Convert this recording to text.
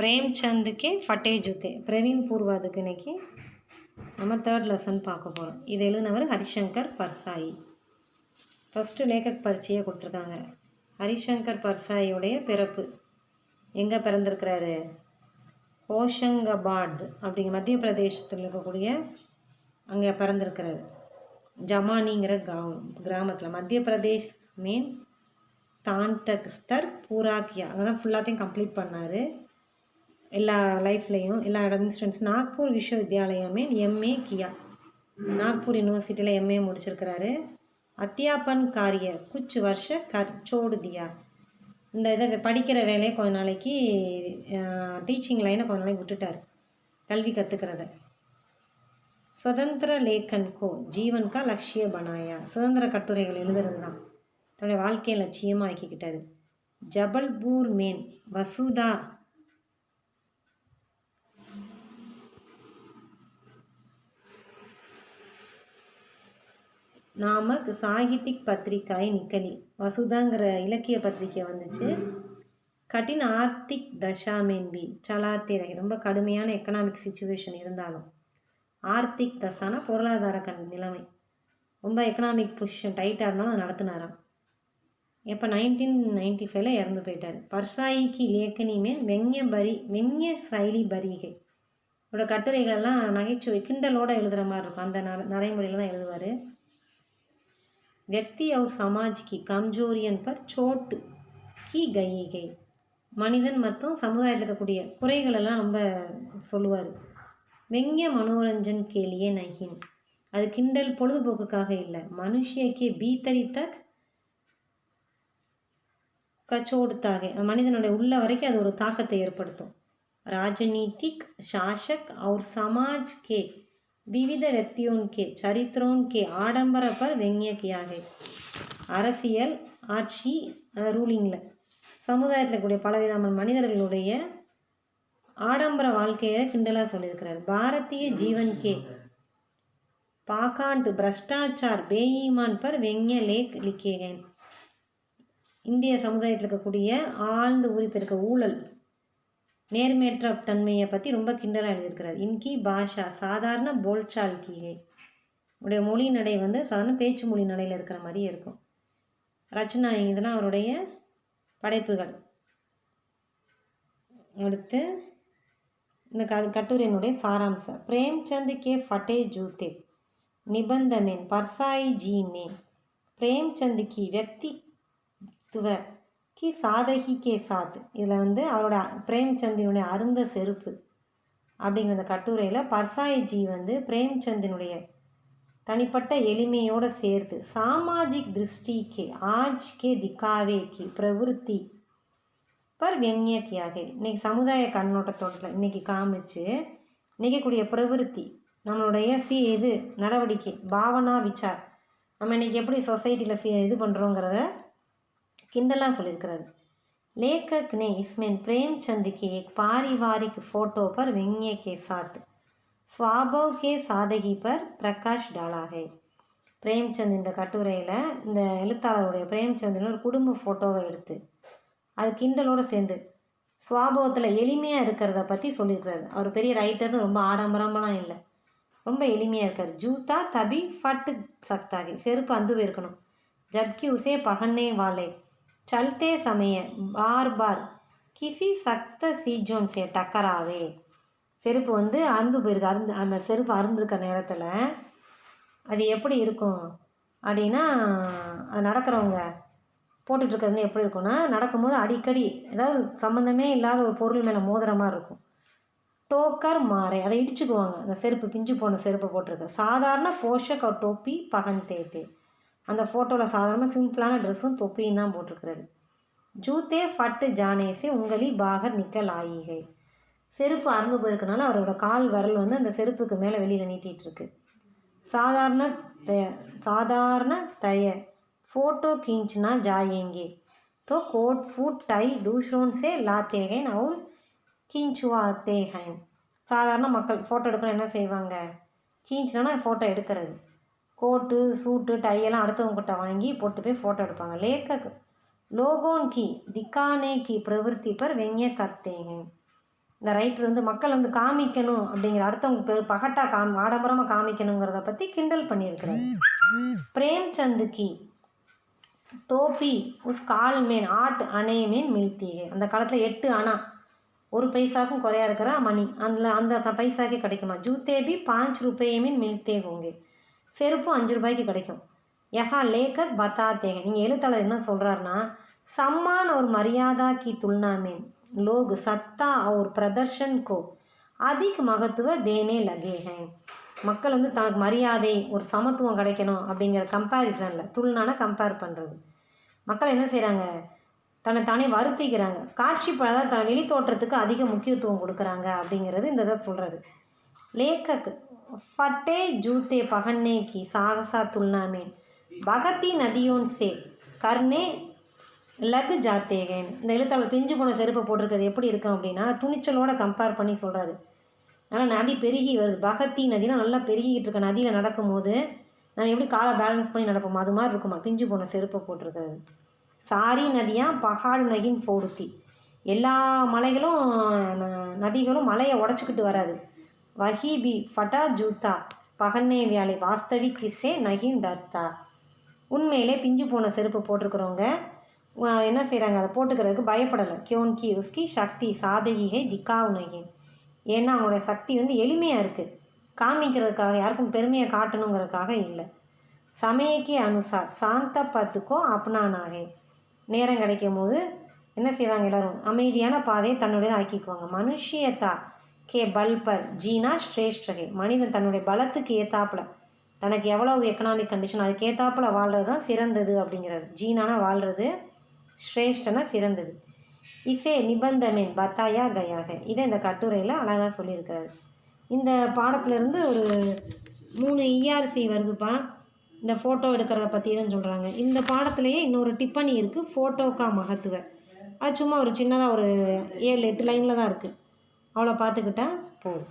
Premchand K ஃபட்டே ஜூத்தே. Praveen பூர்வாதுக்கு இன்னைக்கு நம்ம 3rd lesson பார்க்க போகிறோம். இது எழுதினவர் ஹரிசங்கர் பர்சாயி. ஃபஸ்ட்டு லேखक பரிச்சையை கொடுத்துருக்காங்க. ஹரிசங்கர் பர்சாயியுடைய பிறப்பு எங்கே பிறந்திருக்கிறாரு? ஹோஷங்காபாத் அப்படிங்கிற மத்திய பிரதேசத்தில் இருக்கக்கூடிய அங்கே பிறந்திருக்கிறாரு. ஜமானிங்கிற கிராமத்தில். மத்திய பிரதேஷ் மீன் தான்தக் ஸ்தர் பூரா கியா, அங்கே தான் ஃபுல்லாத்தையும் கம்ப்ளீட் பண்ணார். எல்லா லைஃப்லேயும் எல்லா இன்ஸ்டன்ஸ். நாக்பூர் விஸ்வவித்யாலயமே எம்ஏ கியா, நாக்பூர் யூனிவர்சிட்டியில் எம்ஏ முடிச்சிருக்கிறாரு. அத்தியாபன் காரிய குச் வருஷ சோடு தியா, இந்த இதை படிக்கிற வேலையை கொஞ்ச நாளைக்கு டீச்சிங் லைனை கொஞ்ச நாளைக்கு விட்டுட்டார், கல்வி கற்றுக்கிறத. சுதந்திர லேக்கன் கோ ஜீவன் கா லட்சிய பனாயா, சுதந்திர கட்டுரைகள் எழுதுறது தான் தன்னுடைய வாழ்க்கையை லட்சியமாக ஆக்கிக்கிட்டாரு. ஜபல்பூர் மேன் வசுதா நாமக் சாகித்திக் பத்திரிக்காய் நிக்கலி, வசுதாங்கிற இலக்கிய பத்திரிக்கை வந்துச்சு. கட்டின் ஆர்த்திக் தசாமேன்பி சலாத்தே ரகி, ரொம்ப கடுமையான எக்கனாமிக் சுச்சுவேஷன் இருந்தாலும். ஆர்த்திக் தசானா பொருளாதார நிலைமை, ரொம்ப எக்கனாமிக் பொசிஷன் டைட்டாக இருந்தாலும் அதை நடத்தினாராம். இப்போ 1995 இறந்து போயிட்டார். பர்சாயிக்கு லேக்கனிமே வெங்கிய சைலி பரிகை, இவரோட கட்டுரைகளெல்லாம் நகைச்சுவை கிண்டலோடு எழுதுகிற மாதிரி இருக்கும். அந்த நடைமுறையில் தான் எழுதுவார். व्यक्ति और समाज की कमजोरियन पर चोट की गई गई, மனிதன் மற்றும் சமுதாயத்தில் இருக்கக்கூடிய குறைகளெல்லாம் ரொம்ப சொல்லுவார். வெங்கிய மனோரஞ்சன் கேலியே நகின், அது கிண்டல் பொழுதுபோக்குக்காக இல்லை. மனுஷியக்கே பீத்தரி தக் கச்சோடுத்தாக, மனிதனுடைய உள்ள வரைக்கும் அது ஒரு தாக்கத்தை ஏற்படுத்தும். ராஜநீதிக் शासक और समाज के विविध व्यक्तियों के चरित्रों के आडंबर पर व्यंग्य किया है. அரசியல் ஆட்சி ரூலிங்கில் சமுதாயத்தில் கூடிய பலவிதமான மனிதர்களுடைய ஆடம்பர வாழ்க்கையை கிண்டலாக சொல்லியிருக்கிறார். பாரதிய ஜீவன் கே பாகாண்ட் பிரஷ்டாச்சார் பேஈமான் பர் வெங்கிய லேக் லிக்கேகன், இந்திய சமுதாயத்தில் இருக்கக்கூடிய ஆழ்ந்து ஊறிப்பிருக்க ஊழல் நேர்மையற்ற தன்மையை பற்றி ரொம்ப கிண்டலாக எழுதியிருக்கிறார். இன்கி பாஷா சாதாரண போல்சால் கீகை, உடைய மொழி நடை வந்து சாதாரண பேச்சு மொழி நடையில் இருக்கிற மாதிரியே இருக்கும். ரச்சனா இதெல்லாம் அவருடைய படைப்புகள். அடுத்து இந்த கட்டுரையினுடைய சாராம்சம். பிரேம்சந்த் கே ஃபட்டே ஜூத்தே நிபந்தமேன் பர்சாயி ஜி நே பிரேம்சந்த் கி व्यक्तित्व கி சாதகி கே சாத், இதில் வந்து அவரோட பிரேம்சந்தினுடைய அருந்த செருப்பு அப்படிங்கிற அந்த கட்டுரையில் பர்சாயிஜி வந்து பிரேம்சந்தினுடைய தனிப்பட்ட எளிமையோடு சேர்த்து சாமாஜிக் திருஷ்டி கே ஆஜ் கே திக்காவே கி பிரவருத்தி பர் வெங்கியக்கியாக, இன்றைக்கி சமுதாய கண்ணோட்டத்தோட்டத்தில் இன்றைக்கி காமிச்சு இன்றைக்கக்கூடிய பிரவருத்தி நம்மளுடைய இது நடவடிக்கை பாவனா விசார், நம்ம இன்றைக்கி எப்படி சொசைட்டியில் இது பண்ணுறோங்கிறத किंडला சொல்லியிருக்கிறாரு. लेखक ने इसमें प्रेमचंद के एक पारिवारिक फोटो पर व्यंग्य के साथ स्वभाव के सादगी पर प्रकाश डाला है. பிரேம்சந்த் இந்த கட்டுரையில் இந்த எழுத்தாளருடைய பிரேம்சந்தின் ஒரு குடும்ப ஃபோட்டோவை எடுத்து அது கிண்டலோடு சேர்ந்து சுவாபவத்தில் எளிமையாக இருக்கிறத பற்றி சொல்லியிருக்கிறாரு. அவர் பெரிய ரைட்டர்னு ரொம்ப ஆடம்பரமெல்லாம் இல்லை, ரொம்ப எளிமையாக இருக்கார். ஜூத்தா தபி ஃபட்டு சக்தாகி, செருப்பு அந்து போயிருக்கணும். ஜப்கி உசே பகன்னே வாலே चलते समय बार बार किसी सख्त सीजोन से टकरावे, செருப்பு வந்து அறுந்து போயிருக்கு. அந்த செருப்பு அறுந்துருக்க நேரத்தில் அது எப்படி இருக்கும் அப்படின்னா, அது நடக்கிறவங்க போட்டுட்ருக்கிறது எப்படி இருக்குன்னா, நடக்கும்போது அடிக்கடி ஏதாவது சம்மந்தமே இல்லாத ஒரு பொருள் மேலே மோதிர மாதிரி இருக்கும். டோக்கர் மாறை, அதை இடிச்சுக்குவாங்க. அந்த செருப்பு பிஞ்சு போன செருப்பை போட்டிருக்கு. சாதாரண போஷக் ஒரு டோப்பி பகன் தேத்தே, அந்த ஃபோட்டோவில் சாதாரண சிம்பிளான ட்ரெஸ்ஸும் தொப்பியும் தான் போட்டிருக்கிறாரு. ஜூத்தே ஃபட்டு ஜானேசே உங்களி பாகர் நிக்கல் ஆயிகை, செருப்பு அறுந்து போயிருக்கனால அவரோட கால் விரல் வந்து அந்த செருப்புக்கு மேலே வெளியில் நீட்டிகிட்ருக்கு. சாதாரண தய ஃபோட்டோ खींचना जाएंगे तो कोट फूट टाई दूसरों से लाते हैं और खींचवाते हैं. சாதாரண மக்கள் ஃபோட்டோ எடுக்கணும் என்ன செய்வாங்க? கீஞ்சினா ஃபோட்டோ எடுக்கிறது. கோட்டு சூட்டு டையெல்லாம் அடுத்தவங்ககிட்ட வாங்கி போட்டு போய் ஃபோட்டோ எடுப்பாங்க. லேக்கக் லோகோன் கி திக்கானே கி பிரவருத்தி பர் வெங்கிய கர்த்தே हैं. இந்த ரைட்டர் வந்து மக்கள் வந்து காமிக்கணும் அப்படிங்கிற அடுத்தவங்க பகட்டாக ஆடம்பரமாக காமிக்கணுங்கிறத பற்றி கிண்டல் பண்ணியிருக்கிறாரு. பிரேம்சந்த் கி டோபி உஸ் கால் மேன் 8 அணே மேன் மில்தி ஹை. அந்த காலத்தில் 8 அணா, 1 பைசாக்கும் குறையா இருக்கிற மணி அந்த பைசாக்கே கிடைக்குமா. ஜூத்தே பி 5 ரூபாய் மீன் மில்தே ஹோங்கே. செருப்பும் 5 ரூபாய்க்கு கிடைக்கும். யஹா லேக்கக் பத்தாத்தே. நீங்கள் எழுத்தாளர் என்ன சொல்கிறாருன்னா, सम्मान और मर्यादा की तुलना में लोग सत्ता और प्रदर्शन को अधिक महत्व देने लगे हैं. மக்கள் வந்து தனக்கு மரியாதை ஒரு சமத்துவம் கிடைக்கணும் அப்படிங்கிற கம்பேரிசனில், துல்னான கம்பேர் பண்ணுறது, மக்கள் என்ன செய்கிறாங்க, தானே வருத்திக்கிறாங்க, அதாவது தன் வெளி தோற்றத்துக்கு அதிக முக்கியத்துவம் கொடுக்குறாங்க அப்படிங்கிறது இந்த இதை சொல்கிறது. லேக்கக் ஃபட்டே ஜூத்தே பகன்னே கி சாகசா துல்னா में பகத்தி நதியோன் சே கர்னே லகு ஜாத்தேகன். இந்த எழுத்தாளர் பிஞ்சு போன செருப்பை போட்டிருக்கிறது எப்படி இருக்கும் அப்படின்னா, துணிச்சலோடு கம்பேர் பண்ணி சொல்கிறாரு. ஆனால் நதி பெருகி வருது, பகத்தி நதினா நல்லா பெருகிக்கிட்டு இருக்க நதியில் நடக்கும்போது நம்ம எப்படி காலை பேலன்ஸ் பண்ணி நடப்போம், அது மாதிரி இருக்குமா பிஞ்சு போன செருப்பை போட்டிருக்கிறது. சாரி நதியாக பகாடு நகின் ஃபோடுத்தி. எல்லா மலைகளும் நதிகளும் மலையை உடச்சிக்கிட்டு வராது. வஹீபி ஃபட்டா ஜூத்தா பகன்னே வியாலை வாஸ்தவிக் கிசே நகின் டர்த்தா. உண்மையிலே பிஞ்சு போன செருப்பு போட்டிருக்கிறவங்க என்ன செய்கிறாங்க, அதை போட்டுக்கிறதுக்கு பயப்படலை. கியோன்கி உஸ்கி சக்தி சாதகிகை திக்காவு நகி. ஏன்னா அவங்களோட சக்தி வந்து எளிமையாக இருக்குது, காமிக்கிறதுக்காக, யாருக்கும் பெருமையை காட்டணுங்கிறதுக்காக இல்லை. சமயக்கே அனுசார் சாந்த பத்துக்கோ அப்னானாகே. நேரம் கிடைக்கும் போது என்ன செய்வாங்க, எல்லோரும் அமைதியான பாதையை தன்னுடைய ஆக்கிக்குவாங்க. மனுஷியத்தா கே பல்பர் ஜீனா ஸ்ரேஷ்டகே. மனிதன் தன்னுடைய பலத்துக்கு ஏற்றாப்புல, தனக்கு எவ்வளவு எக்கனாமிக் கண்டிஷன் அதுக்கு ஏற்றாப்புல வாழ்கிறது தான் சிறந்தது அப்படிங்கிறது. ஜீனானா வாழ்கிறது, ஸ்ரேஷ்டனா சிறந்தது. இசே நிபந்தமேன் பத்தாயா கயாக. இதை இந்த கட்டுரையில் அழகாக சொல்லியிருக்கிறாரு. இந்த பாடத்திலேருந்து ஒரு 3 ERC வருதுப்பா. இந்த ஃபோட்டோ எடுக்கிறத பற்றி தான் சொல்கிறாங்க. இந்த பாடத்துலேயே இன்னொரு டிப்பணி இருக்குது, ஃபோட்டோக்கா மகத்துவ. அது சும்மா ஒரு சின்னதாக ஒரு 7-8 லைனில் தான் இருக்குது. அவ்வளோ பார்த்துக்கிட்டா போதும்.